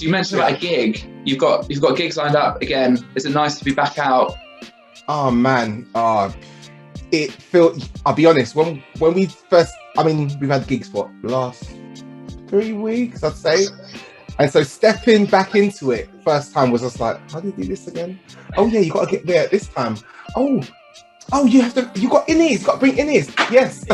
So you mentioned about a gig. You've got gigs lined up again. Is it nice to be back out? Oh man, it felt. I'll be honest. When we first, I mean, we've had gigs for the last 3 weeks, I'd say. And so stepping back into it first time was just like, how do you do this again? Oh yeah, you got to get there at this time. Oh, you have to. You got in-ears. Got to bring in-ears. Yes.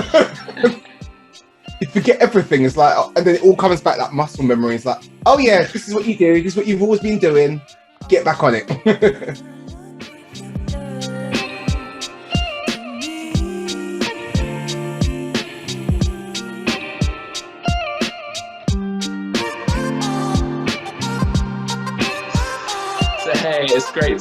You forget everything. It's like, and then it all comes back, that muscle memory. It's like, oh yeah, this is what you do. This is what you've always been doing. Get back on it. Hey, it's great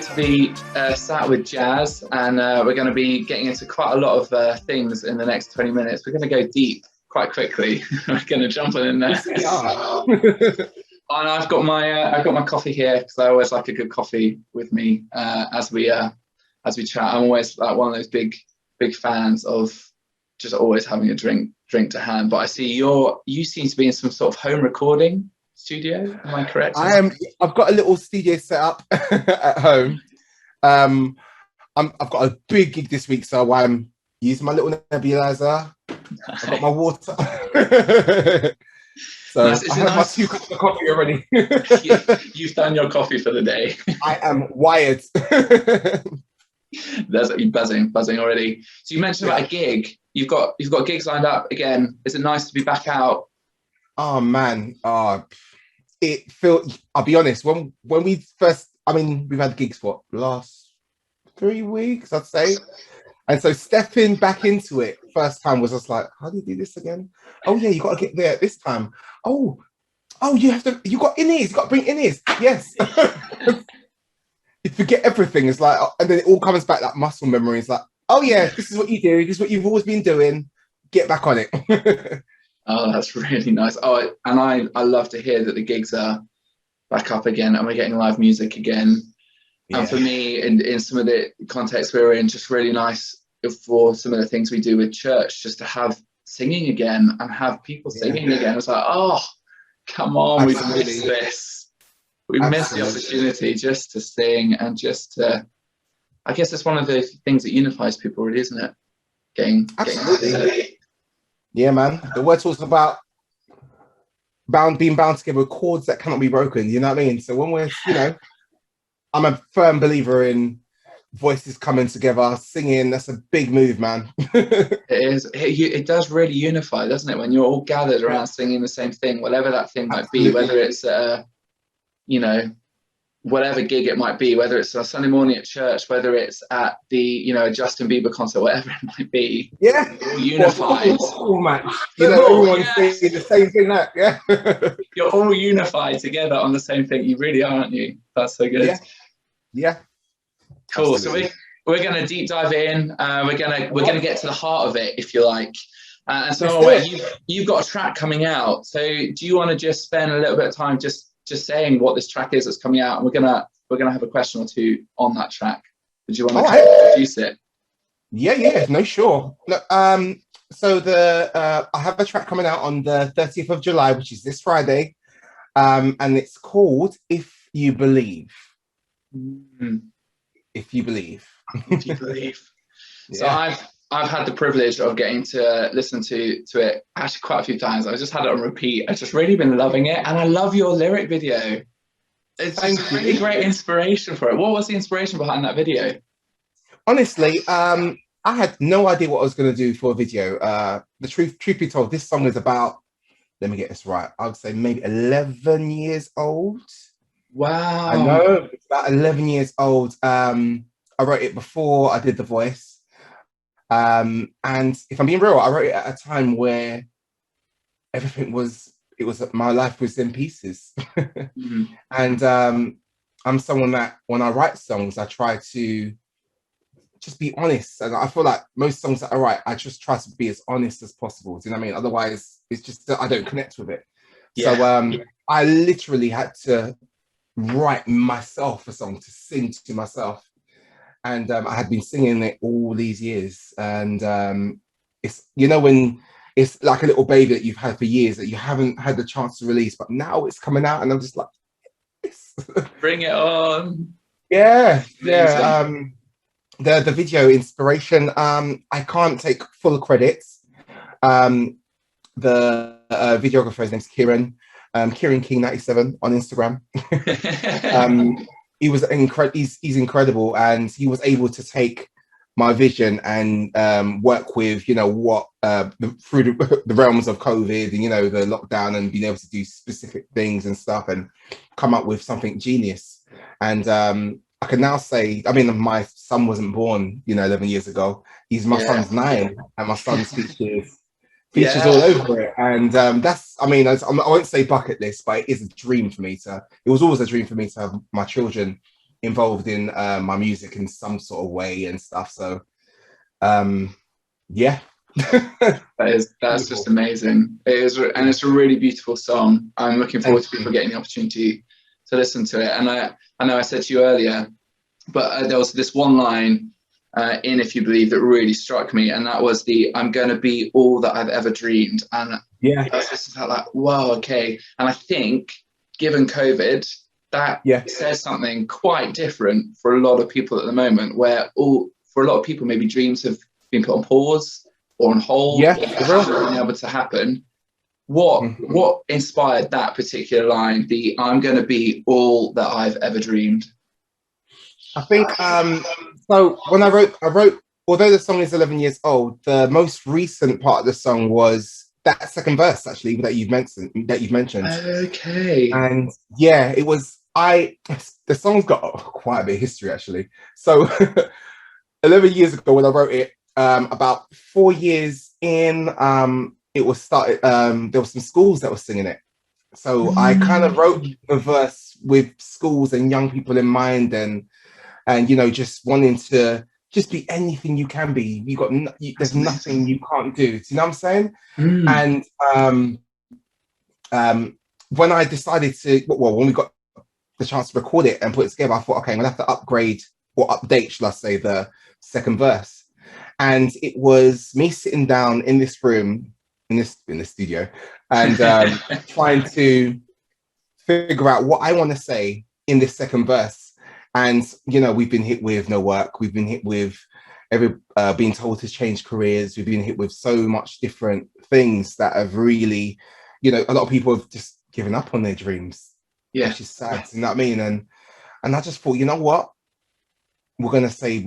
to be sat with Jaz, and we're going to be getting into quite a lot of things in the next 20 minutes. We're going to go deep quite quickly. We're going to jump on in there. And I've got my coffee here because I always like a good coffee with me as we chat. I'm always like one of those big fans of just always having a drink to hand. But I see you seem to be in some sort of home recording studio, am I correct? I've got a little studio set up at home. I've got a big gig this week, so I'm using my little nebulizer. I've got my water. So nice. I have my 2 cups of coffee already. You've done your coffee for the day. I am wired. There's you buzzing already. So you mentioned about a gig. You've got gigs lined up again. Is it nice to be back out? Oh man, it felt. I'll be honest. When we first, I mean, we've had gigs for the last 3 weeks, I'd say. And so stepping back into it first time was just like, how do you do this again? Oh yeah, you got to get there at this time. Oh, you have to. You got in-ears. You got to bring in-ears. Yes. You forget everything. It's like, and then it all comes back, that muscle memory. It's like, oh yeah, this is what you do. This is what you've always been doing. Get back on it. Oh, that's really nice. Oh, and I love to hear that the gigs are back up again and we're getting live music again. Yeah. And for me, in some of the contexts we're in, just really nice for some of the things we do with church, just to have singing again and have people singing again. It's like, oh, come on, we've missed this. We missed the opportunity just to sing and just to, I guess it's one of the things that unifies people, really, isn't it? Getting yeah, man. The word talks about being bound together with cords that cannot be broken. You know what I mean? So when we're, I'm a firm believer in voices coming together, singing. That's a big move, man. It is. It does really unify, doesn't it? When you're all gathered around singing the same thing, whatever that thing might be, whether it's, whatever gig it might be, whether it's a Sunday morning at church, whether it's at the, a Justin Bieber concert, whatever it might be. Yeah. All unified. Everyone's saying the same thing. Yeah. You're all unified together on the same thing. You really are, aren't you? That's so good. Yeah. Cool. Absolutely. So we're going to deep dive in. We're going to get to the heart of it, if you like. And so you've got a track coming out. So do you want to just spend a little bit of time just saying what this track is that's coming out, and we're gonna have a question or two on that track. Did you want to introduce it? Yeah, no, sure. Look, so I have a track coming out on the 30th of July, which is this Friday, and it's called "If You Believe." If you believe. If you believe. So I've had the privilege of getting to listen to it actually quite a few times. I've just had it on repeat. I've just really been loving it. And I love your lyric video. It's just really great inspiration for it. What was the inspiration behind that video? Honestly, I had no idea what I was going to do for a video. The truth be told, this song is about, let me get this right, I would say maybe 11 years old. Wow. I know, it's about 11 years old. I wrote it before I did The Voice. And if I'm being real, I wrote it at a time where my life was in pieces. Mm-hmm. And I'm someone that when I write songs, I try to just be honest. And I feel like most songs that I write, I just try to be as honest as possible. Do you know what I mean? Otherwise, it's just that I don't connect with it. Yeah. So I literally had to write myself a song to sing to myself. And I had been singing it all these years. And it's, when it's like a little baby that you've had for years that you haven't had the chance to release, but now it's coming out, and I'm just like, yes. Bring it on. Yeah, Amazing. the video inspiration. I can't take full credits. The videographer's name's Kieran. Kieran King 97 on Instagram. He was he's incredible, and he was able to take my vision and work with, you know, what through the realms of COVID and, you know, the lockdown, and being able to do specific things and stuff and come up with something genius. And I can now say, I mean, my son wasn't born, you know, 11 years ago. My son's 9, and my son's features all over it. And that's, I mean, I won't say bucket list, but it is a dream for me it was always a dream for me to have my children involved in my music in some sort of way and stuff. So yeah. That's just amazing. It is, and it's a really beautiful song. I'm looking forward to people getting the opportunity to listen to it. And I know I said to you earlier, but there was this one line in If You Believe that really struck me, and that was I'm going to be all that I've ever dreamed. And I was just like, wow, okay. And I think given COVID, that says something quite different for a lot of people at the moment, where for a lot of people maybe dreams have been put on pause or on hold, or haven't been able to happen. What inspired that particular line, I'm going to be all that I've ever dreamed? I think so when I wrote, although the song is 11 years old, the most recent part of the song was that second verse, actually, that you've mentioned. Okay. And yeah, it was, the song's got quite a bit of history, actually. So 11 years ago when I wrote it, about 4 years in, it was started, there were some schools that were singing it. So I kind of wrote the verse with schools and young people in mind, and you know, just wanting to just be anything you can be. There's nothing you can't do. Do you know what I'm saying? And when I decided to, when we got the chance to record it and put it together, I thought, okay, I'm gonna have to upgrade or update, shall I say, the second verse. And it was me sitting down in this room, in the studio, and trying to figure out what I want to say in this second verse. And you know, we've been hit with no work. We've been hit with being told to change careers. We've been hit with so much different things that have really, you know, a lot of people have just given up on their dreams. Yeah, which is sad. You know what I mean? And I just thought, you know what? We're gonna say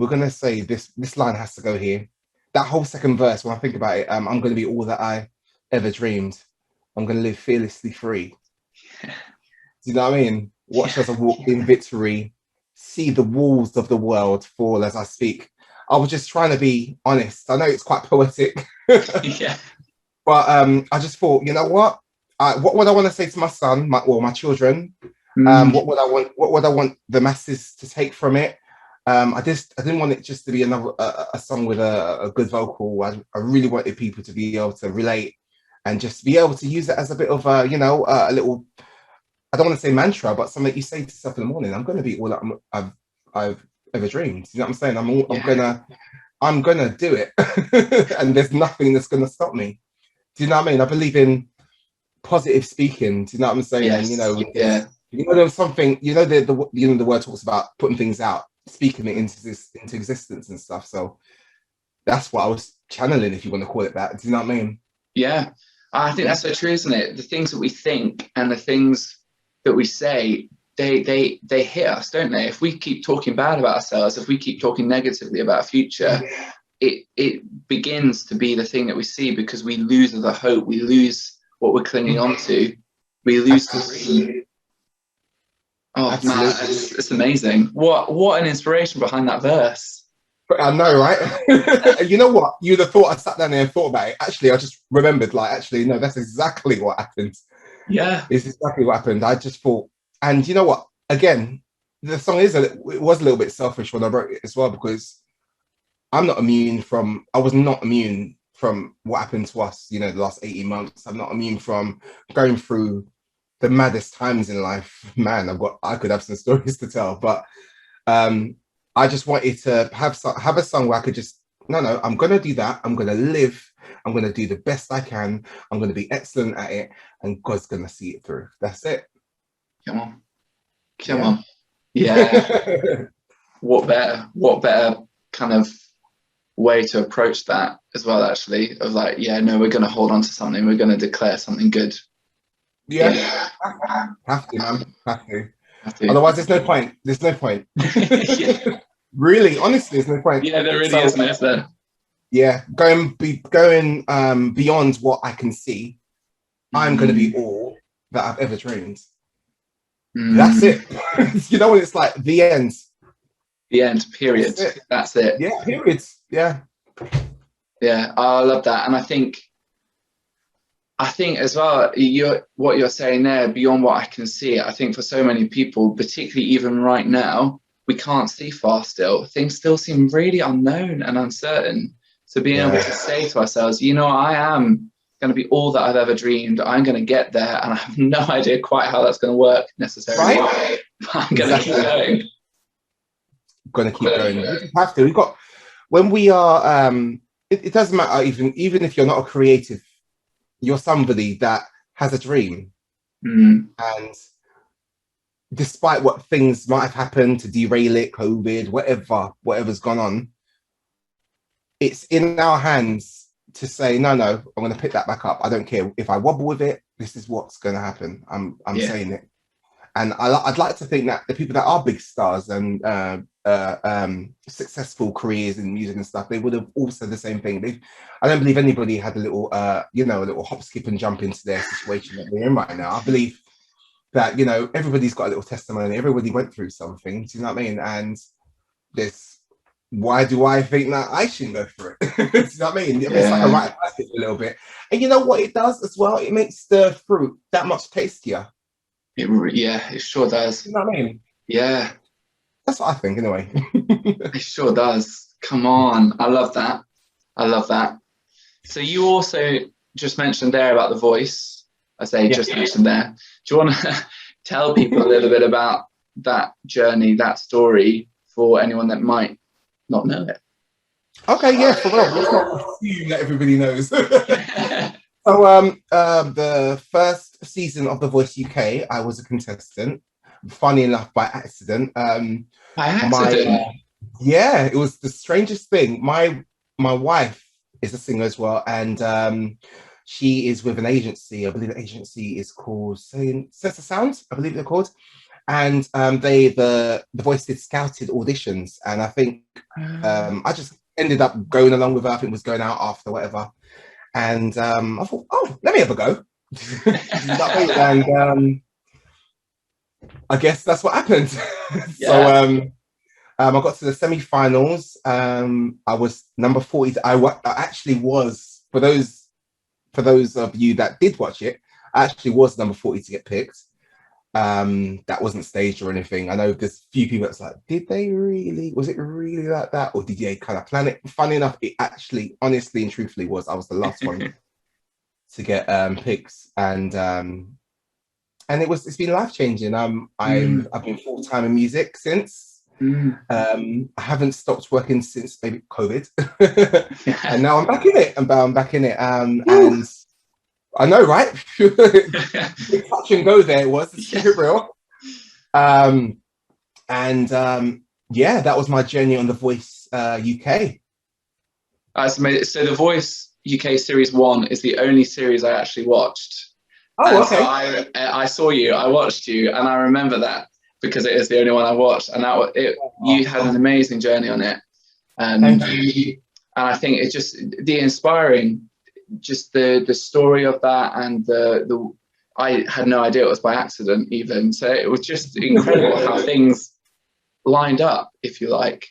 this line has to go here. That whole second verse, when I think about it, I'm gonna be all that I ever dreamed. I'm gonna live fearlessly free. Do you know what I mean? Watch as I walk in victory, see the walls of the world fall as I speak. I was just trying to be honest. I know it's quite poetic. Yeah. But I just thought, you know what? What would I want to say to my son, my children? What would I want the masses to take from it? I didn't want it just to be another a song with a good vocal. I really wanted people to be able to relate and just be able to use it as a bit of a, you know, a little, I don't want to say mantra, but something you say to yourself in the morning. I'm going to be all that I've ever dreamed. You know what I'm saying? I'm gonna do it, and there's nothing that's gonna stop me. Do you know what I mean? I believe in positive speaking. Do you know what I'm saying? Yes. And you know, there's something. You know, the word talks about putting things out, speaking it into existence and stuff. So that's what I was channeling, if you want to call it that. Do you know what I mean? Yeah, I think that's so true, isn't it? The things that we think and the things that we say, they hit us, don't they? If we keep talking bad about ourselves, if we keep talking negatively about our future, it begins to be the thing that we see, because we lose the hope, we lose what we're clinging on to, we lose the dream. Oh, absolutely. Man, it's amazing. What an inspiration behind that verse. I know, right? You know what? You'd have thought I sat down there and thought about it. Actually, I just remembered, like, actually, no, that's exactly what happened. Yeah. It's exactly what happened. I just thought, and you know what? Again, the song was a little bit selfish when I wrote it as well, because I was not immune from what happened to us, you know, the last 18 months. I'm not immune from going through the maddest times in life. Man, I could have some stories to tell, but I just wanted to have a song where I could just no, I'm going to do that. I'm going to live. I'm going to do the best I can. I'm going to be excellent at it. And God's going to see it through. That's it. Come on. Come on. Yeah. What better kind of way to approach that as well, actually, of like, yeah, no, we're going to hold on to something. We're going to declare something good. Yeah. Have to, man. Have to. Have to. Otherwise, there's no point. There's no point. Yeah. Really, honestly, there's no point. Yeah, there really isn't, is there? Yeah, going beyond what I can see, I'm going to be all that I've ever dreamed. That's it. You know what it's like? The end. The end. Period. That's it. Yeah. Period. Yeah. Yeah. I love that, and I think as well, what you're saying there, beyond what I can see, I think for so many people, particularly even right now, we can't see far still. Things still seem really unknown and uncertain. So being able to say to ourselves, you know, I am going to be all that I've ever dreamed. I'm going to get there, and I have no idea quite how that's going to work necessarily. Right? I'm going to keep going. Going to keep going. We have to. We've got, when we are, it doesn't matter, even if you're not a creative, you're somebody that has a dream. And despite what things might have happened to derail it, COVID, whatever's gone on, it's in our hands to say, no, I'm going to pick that back up. I don't care if I wobble with it. This is what's going to happen. I'm saying it. And I'd like to think that the people that are big stars and successful careers in music and stuff, they would have all said the same thing. I don't believe anybody had a little hop, skip and jump into their situation that they're in right now. I believe that, you know, everybody's got a little testimony. Everybody went through something. Do you know what I mean? And why do I think that I shouldn't go for it? Do you know what I mean? It's like a right a little bit. And you know what it does as well? It makes the fruit that much tastier. It sure does. You know what I mean? Yeah. That's what I think, anyway. It sure does. Come on. I love that. I love that. So you also just mentioned there about the voice. Mentioned there. Do you want to tell people a little bit about that journey, that story, for anyone that might not know it? Okay, yeah, for real. Let's not assume that everybody knows. So, the first season of The Voice UK, I was a contestant. Funny enough, by accident. By accident? It was the strangest thing. My wife is a singer as well, and she is with an agency. I believe the agency is called Sense of Sound, I believe they're called. And the Voice did scouted auditions, and I think I just ended up going along with her. I think it was going out after whatever, and I thought, oh, let me have a go. And I guess that's what happened. So I got to the semi-finals. I was number 40. I actually was, for those of you that did watch it, I actually was number 40 to get picked. That wasn't staged or anything. I know there's a few people that's like, was it really like that, or did they kind of plan it? Funny enough, it actually, honestly and truthfully, was. I was the last one to get picks, and it's been life-changing. I've been full-time in music since. I haven't stopped working since maybe COVID, and now I'm back in it. I'm back in it, and I know, right? Touch and go there it was. Let's keep it real. That was my journey on The Voice UK. So The Voice UK Series 1 is the only series I actually watched. Oh, okay. So I saw you, I watched you, and I remember that because it is the only one I watched. And you had an amazing journey on it. Thank you. And I think it's just the inspiring, just the story of that, and I had no idea it was by accident even. So it was just incredible how things lined up, if you like.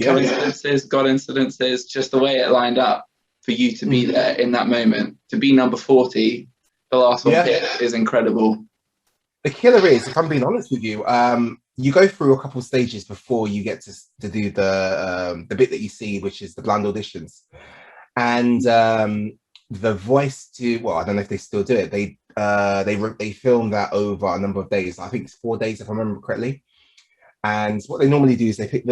Coincidences, God incidences, just the way it lined up for you to be there in that moment, to be number 40, the last one picked, is incredible. The killer is, if I'm being honest with you, you go through a couple of stages before you get to do the bit that you see, which is the blind auditions. And The Voice I don't know if they still do it. They filmed that over a number of days. I think it's 4 days, if I remember correctly. And what they normally do is they pick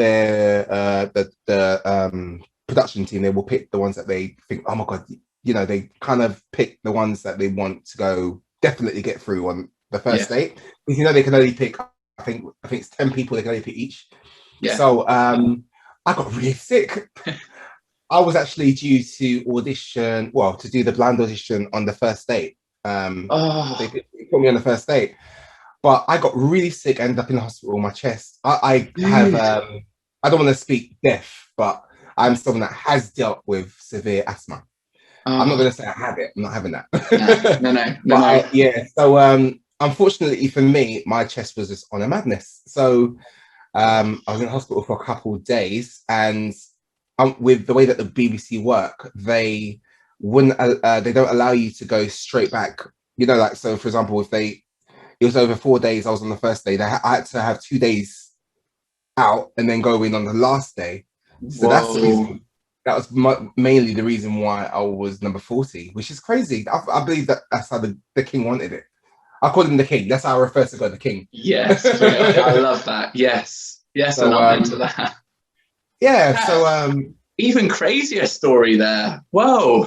production team, they will pick the ones that they think, oh my God, you know, they kind of pick the ones that they want to go definitely get through on the first date. Because, you know, they can only pick, I think it's 10 people they can only pick each. Yeah. So I got really sick. I was actually due to audition, well, to do the blind audition on the first date. They put me on the first date, but I got really sick, ended up in the hospital. My chest, I have, I don't want to speak deaf, but I'm someone that has dealt with severe asthma. I'm not going to say I have it. I'm not having that. No. Yeah. So unfortunately for me, my chest was just on a madness. So I was in hospital for a couple of days, and with the way that the BBC work, they wouldn't, they don't allow you to go straight back. You know, like, so for example, if it was over 4 days, I was on the first day, I had to have 2 days out and then go in on the last day. So that's the reason. That was mainly the reason why I was number 40, which is crazy. I believe that's how the king wanted it. I call him the king. That's how I refer to God, the king. Yes, I love that. Yes, so, and I'm into that. Yeah, so even crazier story there. Whoa.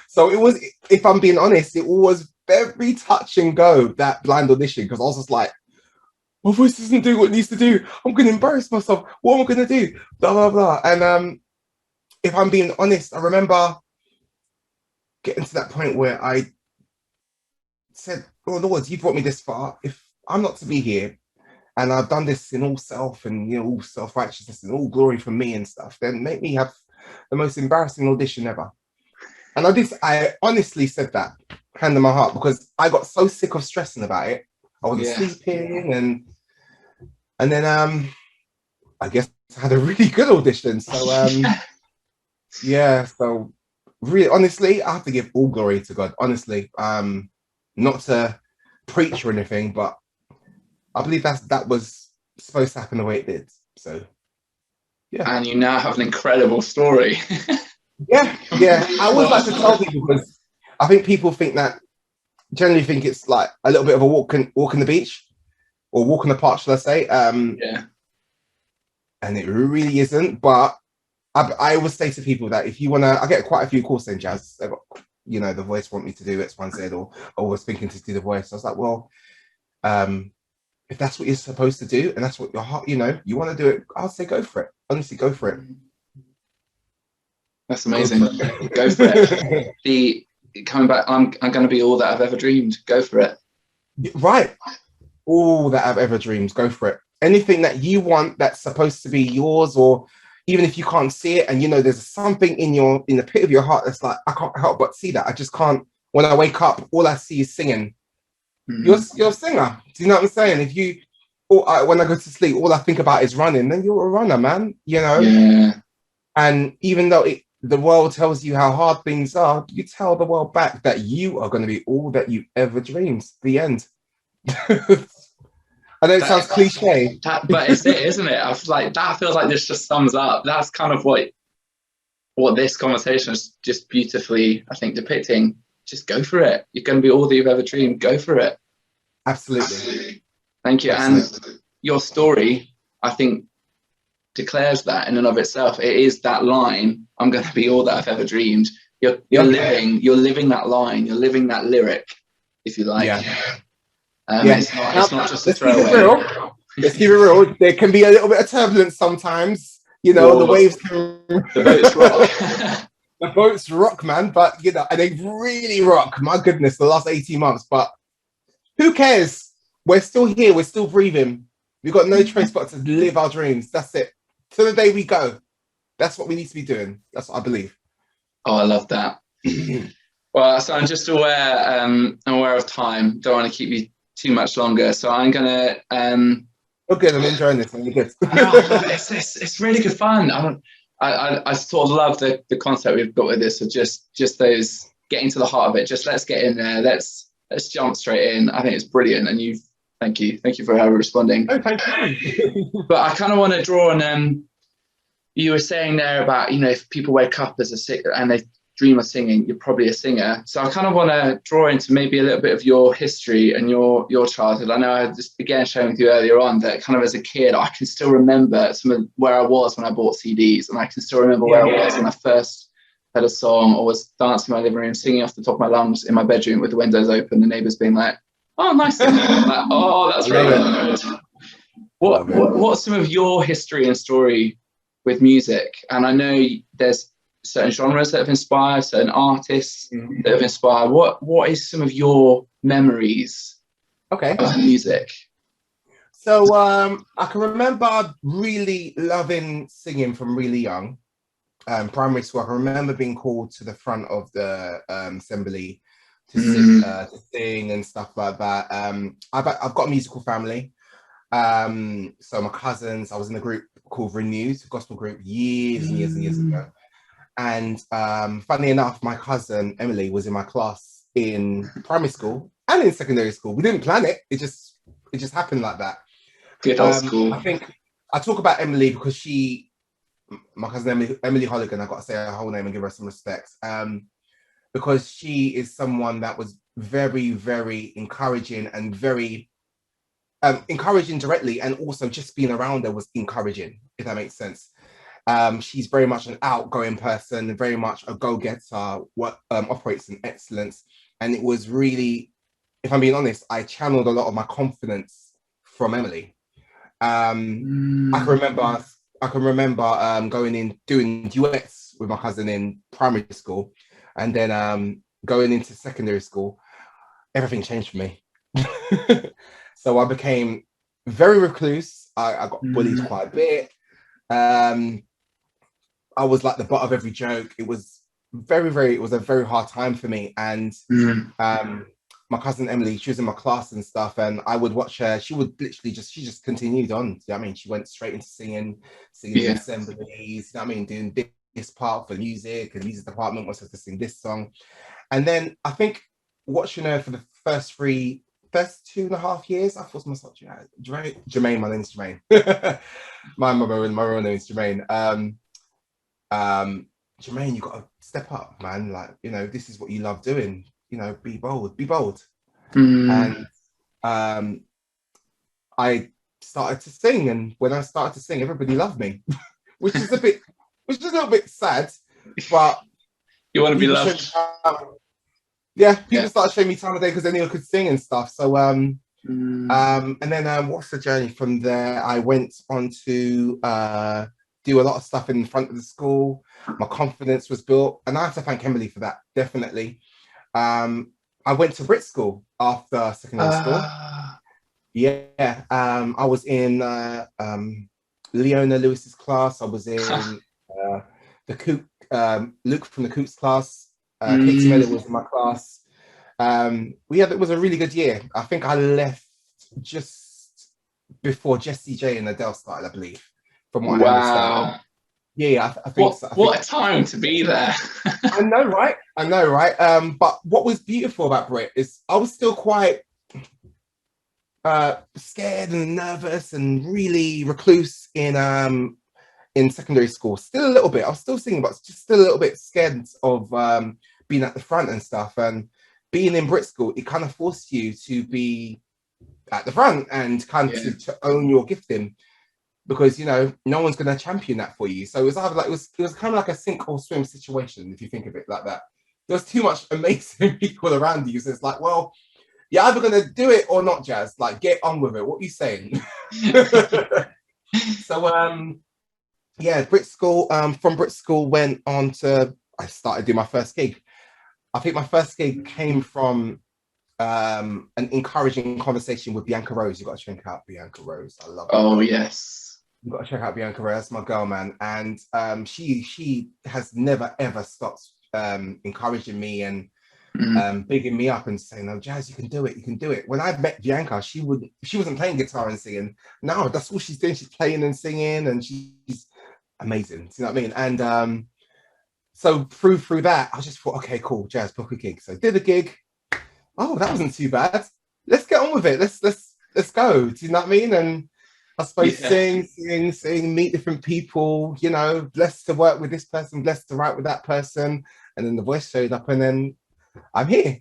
So it was, if I'm being honest, it was very touch and go, that blind audition, because I was just like, my voice doesn't do what it needs to do. I'm going to embarrass myself. What am I going to do? Blah, blah, blah. And if I'm being honest, I remember getting to that point where I said, oh Lord, you've brought me this far. If I'm not to be here, and I've done this in all self and, you know, all self-righteousness and all glory for me and stuff, then make me have the most embarrassing audition ever. And I honestly said that, hand on my heart, because I got so sick of stressing about it. I wasn't sleeping, and then I guess I had a really good audition. So yeah, so really, honestly, I have to give all glory to God. Honestly, not to preach or anything, but I believe that was supposed to happen the way it did. So yeah. And you now have an incredible story. yeah. I always like to tell people, because I think people generally think it's like a little bit of a walk on the beach, or walk in the park, shall I say? Yeah. And it really isn't. But I always say to people that if you want to, I get quite a few calls saying, Jazz, I got, you know, the voice want me to do X, Y, and Z, or I was thinking to do the voice. I was like, well, if that's what you're supposed to do, and that's what your heart, you know, you want to do it, I'll say go for it. Honestly, go for it. That's amazing. Go for it. Coming back, I'm going to be all that I've ever dreamed. Go for it. Right. All that I've ever dreamed. Go for it. Anything that you want that's supposed to be yours, or even if you can't see it, and you know there's something in the pit of your heart that's like, I can't help but see that. I just can't. When I wake up, all I see is singing. You're a singer. Do you know what I'm saying? When I go to sleep, all I think about is running. Then you're a runner, man. You know. Yeah. And even though the world tells you how hard things are, you tell the world back that you are going to be all that you ever dreamed. The end. I know it sounds cliche, but it's it, isn't it? I feel like that feels like this just sums up. That's kind of what this conversation is just beautifully, I think, depicting. Just go for it. You're going to be all that you've ever dreamed. Go for it. Absolutely. Thank you. Absolutely. And your story, I think, declares that in and of itself. It is that line, I'm going to be all that I've ever dreamed. You're living that line. You're living that lyric, if you like. It's not just a throwaway. Let's keep it real. There can be a little bit of turbulence sometimes. You know, the waves can... The boats rock. The boats rock, man. But, you know, and they really rock. My goodness, the last 18 months. But who cares? We're still here. We're still breathing. We've got no choice but to live our dreams. That's it. To the day we go. That's what we need to be doing. That's what I believe. Oh, I love that. Well, so I'm just aware of time. Don't want to keep you too much longer. So I'm going to... Oh, good. I'm enjoying this. I'm good. It's really good fun. I sort of love the concept we've got with this. So just those getting to the heart of it. Just let's get in there. Let's jump straight in. I think it's brilliant. And thank you for responding. Oh, thank you. But I kind of want to draw on you were saying there about, you know, if people wake up as a sick and dream of singing, you're probably a singer. So I kind of want to draw into maybe a little bit of your history and your childhood. I know I just began sharing with you earlier on that kind of as a kid, I can still remember some of where I was when I bought CDs, and I can still remember where I was when I first heard a song or was dancing in my living room, singing off the top of my lungs in my bedroom with the windows open, the neighbours being like, "Oh, nice singing." I'm like, "Oh, that's really good." What's some of your history and story with music? And I know there's certain genres that have inspired, certain artists that have inspired. What is some of your memories of music? So I can remember really loving singing from really young. Primary school, I can remember being called to the front of the assembly to sing and stuff like that. I've got a musical family. So my cousins, I was in a group called Renewed, a gospel group, years and years and years ago. And funnily enough, my cousin Emily was in my class in primary school and in secondary school. We didn't plan it. It just happened like that. Good old school. I think I talk about Emily because my cousin Emily Holligan, I've got to say her whole name and give her some respect. Because she is someone that was very, very encouraging and very encouraging directly, and also just being around her was encouraging, if that makes sense. She's very much an outgoing person, very much a go-getter, what operates in excellence. And it was really, if I'm being honest, I channeled a lot of my confidence from Emily. I can remember going in doing duets with my cousin in primary school, and then going into secondary school, everything changed for me. So I became very recluse. I got bullied quite a bit. I was like the butt of every joke. It was it was a very hard time for me. And my cousin Emily, she was in my class and stuff, and I would watch her. She would literally she just continued on. You know what I mean? She went straight into singing in assemblies, you know what I mean? Doing this part for music, and music department wants us to sing this song. And then I think watching her for the first 2.5 years, I thought to myself, Jermaine, my name's Jermaine. my real name is Jermaine. Jermaine, you got to step up, man. Like, you know, this is what you love doing. You know, be bold. And I started to sing, and when I started to sing, everybody loved me, which is a little bit sad, but you want to be loved. People started showing me time of day because they knew I could sing and stuff. So and then what's the journey from there? I went on to do a lot of stuff in front of the school. My confidence was built, and I have to thank Emily for that, definitely. I went to Brit school after secondary school. I was in Leona Lewis's class. I was in the Coop, Luke from the Coops class. Katie Miller was in my class. It was a really good year. I think I left just before Jessie J and Adele started, I believe, from what I understand. I think so. What a time to be there. I know, right? But what was beautiful about Brit is I was still quite scared and nervous and really recluse in secondary school. Still a little bit. I was still singing, but just still a little bit scared of being at the front and stuff. And being in Brit school, it kind of forced you to be at the front and kind of to own your gifting, because, you know, no one's going to champion that for you. So it was either like, it was kind of like a sink or swim situation, if you think of it like that. There was too much amazing people around you. So it's like, well, you're either going to do it or not, Jazz. Like, get on with it. What are you saying? So, Brit school, from Brit school went on to, I started doing my first gig. I think my first gig came from an encouraging conversation with Bianca Rose. You've got to check out Bianca Rose. I love her. Oh, yes. You've got to check out Bianca Rose. That's my girl, man. And she has never, ever stopped encouraging me and bigging me up and saying, "No, Jazz, you can do it. You can do it." When I met Bianca, she wasn't playing guitar and singing. No, that's all she's doing. She's playing and singing, and she's amazing. You know what I mean? And so through that, I just thought, okay, cool, Jazz, book a gig. So I did a gig. Oh, that wasn't too bad. Let's get on with it. Let's go. Do you know what I mean? And I suppose sing, meet different people, you know, blessed to work with this person, blessed to write with that person. And then the voice showed up and then I'm here.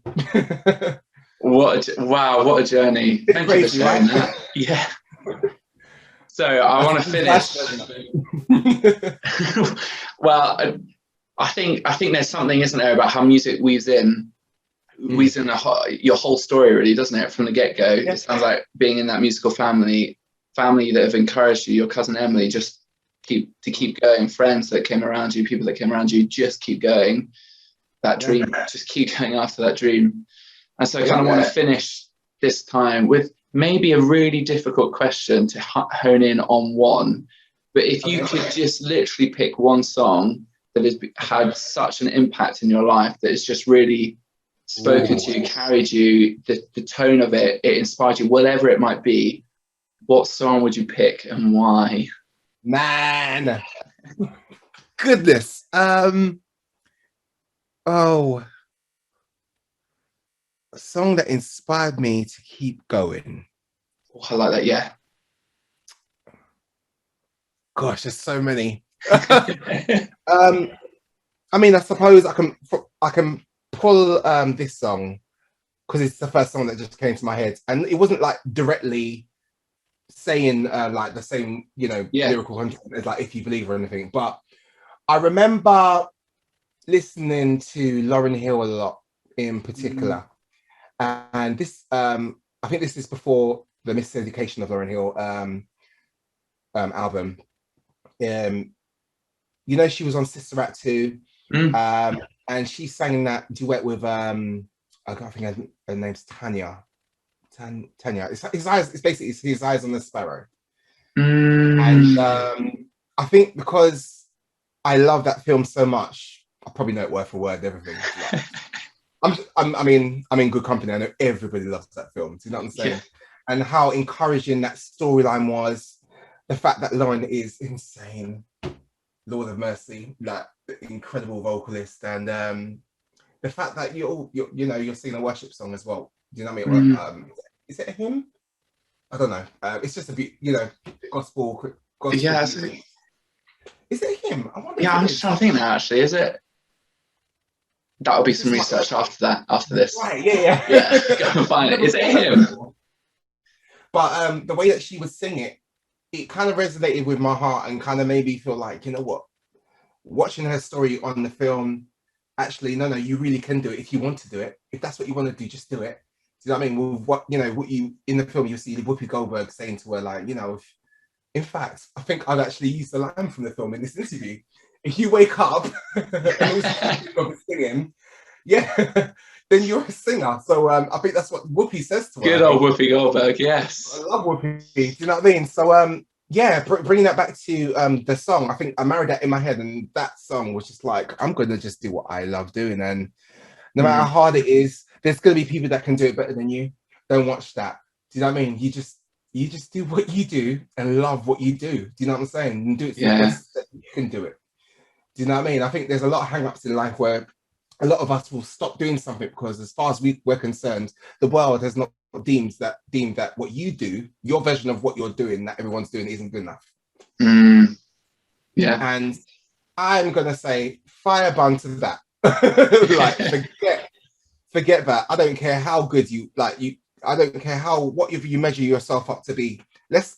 What a journey. Thank you for sharing that. Yeah. So I want to finish. Well, I think there's something, isn't there, about how music weaves in your whole story, really, doesn't it? From the get-go. It sounds like being in that musical family that have encouraged you, your cousin Emily, just keep going, friends that came around you, people that came around you, just keep going. That dream, just keep going after that dream. And so I kind of want to finish this time with maybe a really difficult question to hone in on one. But if you could just literally pick one song that has had such an impact in your life, that has just really spoken to you, carried you, the tone of it, it inspired you, whatever it might be, what song would you pick and why? Man, goodness. A song that inspired me to keep going. Oh, I like that. Yeah. Gosh, there's so many. I mean, I suppose I can pull this song because it's the first song that just came to my head, and it wasn't like directly saying like the same, you know, lyrical content as like If You Believe or anything, but I remember listening to Lauryn Hill a lot in particular. And this, I think this is before the Miseducation of Lauryn Hill album. You know, she was on Sister Act 2, and she sang that duet with, I think her name's Tanya. Tanya. It's basically His Eyes on the Sparrow. And I think because I love that film so much, I probably know it word for word, everything. I mean, I'm in good company. I know everybody loves that film. Do you know what I'm saying? Yeah. And how encouraging that storyline was. The fact that Lauren is insane, Lord of Mercy, like incredible vocalist, and the fact that you're singing a worship song as well. Do you know what I mean? Is it a hymn? I don't know. It's just a gospel. Yeah. Is it a hymn? I'm just trying to think now. Actually, is it? That'll be some research after this. Right, yeah. Go and find it. Is it him? But the way that she would sing it, it kind of resonated with my heart and kind of made me feel like, you know what? Watching her story on the film, actually, no, you really can do it if you want to do it. If that's what you want to do, just do it. Do you know what I mean? With what you in the film, you see Whoopi Goldberg saying to her, like, you know, in fact, I think I've actually used the line from the film in this interview. If you wake up and singing, then you're a singer. So I think that's what Whoopi says to her. Good old Whoopi Goldberg, yes. I love Whoopi. Do you know what I mean? So bringing that back to the song, I think I married that in my head, and that song was just like, I'm gonna just do what I love doing, and no matter how hard it is, there's gonna be people that can do it better than you. Don't watch that. Do you know what I mean? You just do what you do and love what you do. Do you know what I'm saying? And do it to the best that you can do it. Do you know what I mean? I think there's a lot of hang-ups in life where a lot of us will stop doing something because, as far as we're concerned, the world has not deemed that what you do, your version of what you're doing, that everyone's doing, isn't good enough. Yeah. And I'm gonna say firebun to that. Like forget that. I don't care how good I don't care what you measure yourself up to be. Let's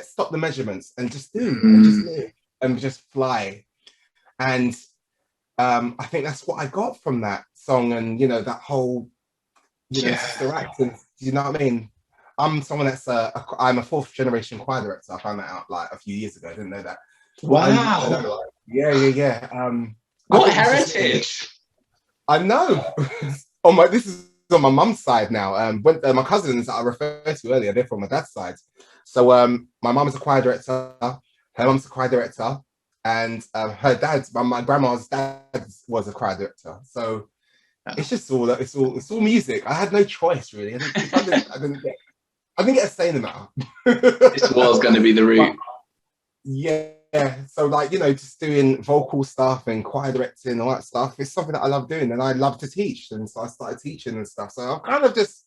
stop the measurements and just do and just live and just fly. And I think that's what I got from that song, and you know, that whole Sister Act. And you know what I mean? I'm someone that's I'm a 4th generation choir director. I found that out like a few years ago. I didn't know that. Wow. Yeah. What heritage? I know. This is on my mum's side now. My cousins that I referred to earlier, they're from my dad's side. So my mum is a choir director. Her mum's a choir director. And her dad's, my grandma's dad was a choir director. So it's just it's all music. I had no choice really. I didn't get a say in the matter. This was going to be the route. So like, you know, just doing vocal stuff and choir directing and all that stuff, it's something that I love doing, and I love to teach. And so I started teaching and stuff. So I've kind of just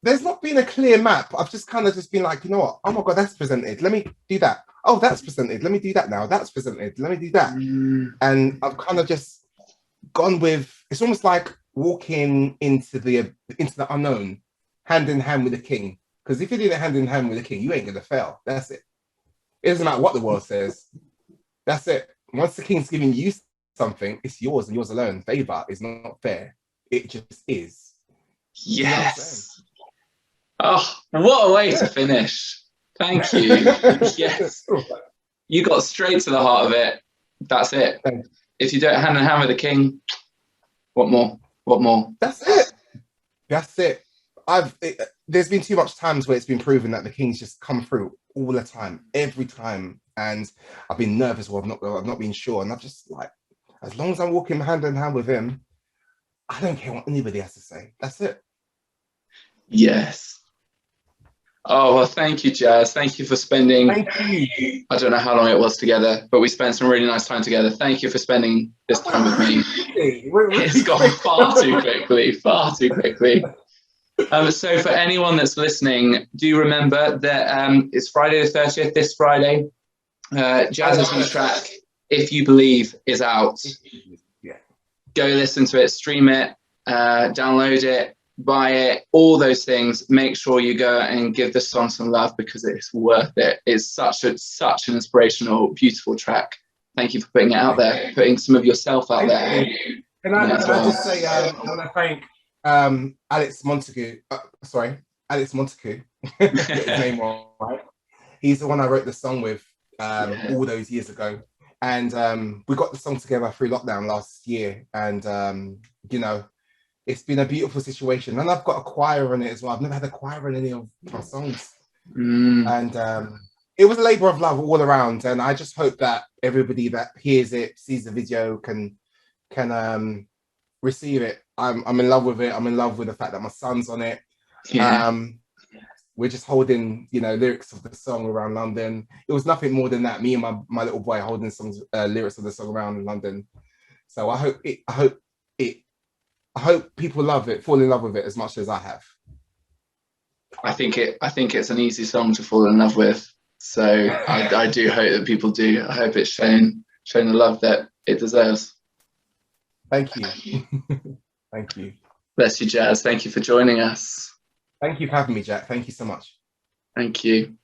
there's not been a clear map. I've just kind of just been like, you know what? Oh my God, that's presented. Let me do that. Oh, that's presented. Let me do that now. That's presented. Let me do that. And I've kind of just gone with, it's almost like walking into the unknown, hand in hand with the king. Because if you're doing it hand in hand with the king, you ain't gonna fail. That's it. It doesn't matter what the world says. That's it. Once the king's giving you something, it's yours and yours alone. Favor is not fair. It just is. Yes. Oh, what a way to finish. Thank you. Yes. You got straight to the heart of it. That's it. If you do it hand in hand with the king, what more? What more? That's it. That's it. There's been too much times where it's been proven that the king's just come through all the time, every time. And I've been nervous or I've not been sure. And I've just like, as long as I'm walking hand in hand with him, I don't care what anybody has to say. That's it. Yes. Oh, well, thank you, Jaz. Thank you for spending, I don't know how long it was together, but we spent some really nice time together. Thank you for spending this time with me. It's gone far too quickly, far too quickly. So for anyone that's listening, do remember that it's Friday the 30th, this Friday. Jaz's new track, If You Believe, is out. Yeah. Go listen to it, stream it, download it, buy it, all those things. Make sure you go and give the song some love because it's worth it. It's such an inspirational, beautiful track. Thank you for putting it out there, putting some of yourself out there. Can I just say, I want to thank Alex Montague. Alex Montague. Get his name wrong, right? He's the one I wrote the song with all those years ago. And we got the song together through lockdown last year. And, you know, it's been a beautiful situation. And I've got a choir on it as well. I've never had a choir on any of my songs. And it was a labor of love all around. And I just hope that everybody that hears it, sees the video, can receive it. I'm in love with it. I'm in love with the fact that my son's on it. Yeah. We're just holding, you know, lyrics of the song around London. It was nothing more than that. Me and my little boy holding lyrics of the song around London. So I hope people love it, fall in love with it as much as I have. I think it's an easy song to fall in love with. So I do hope that people do. I hope it's shown the love that it deserves. Thank you. Thank you. Bless you, Jaz. Thank you for joining us. Thank you for having me, Jack. Thank you so much. Thank you.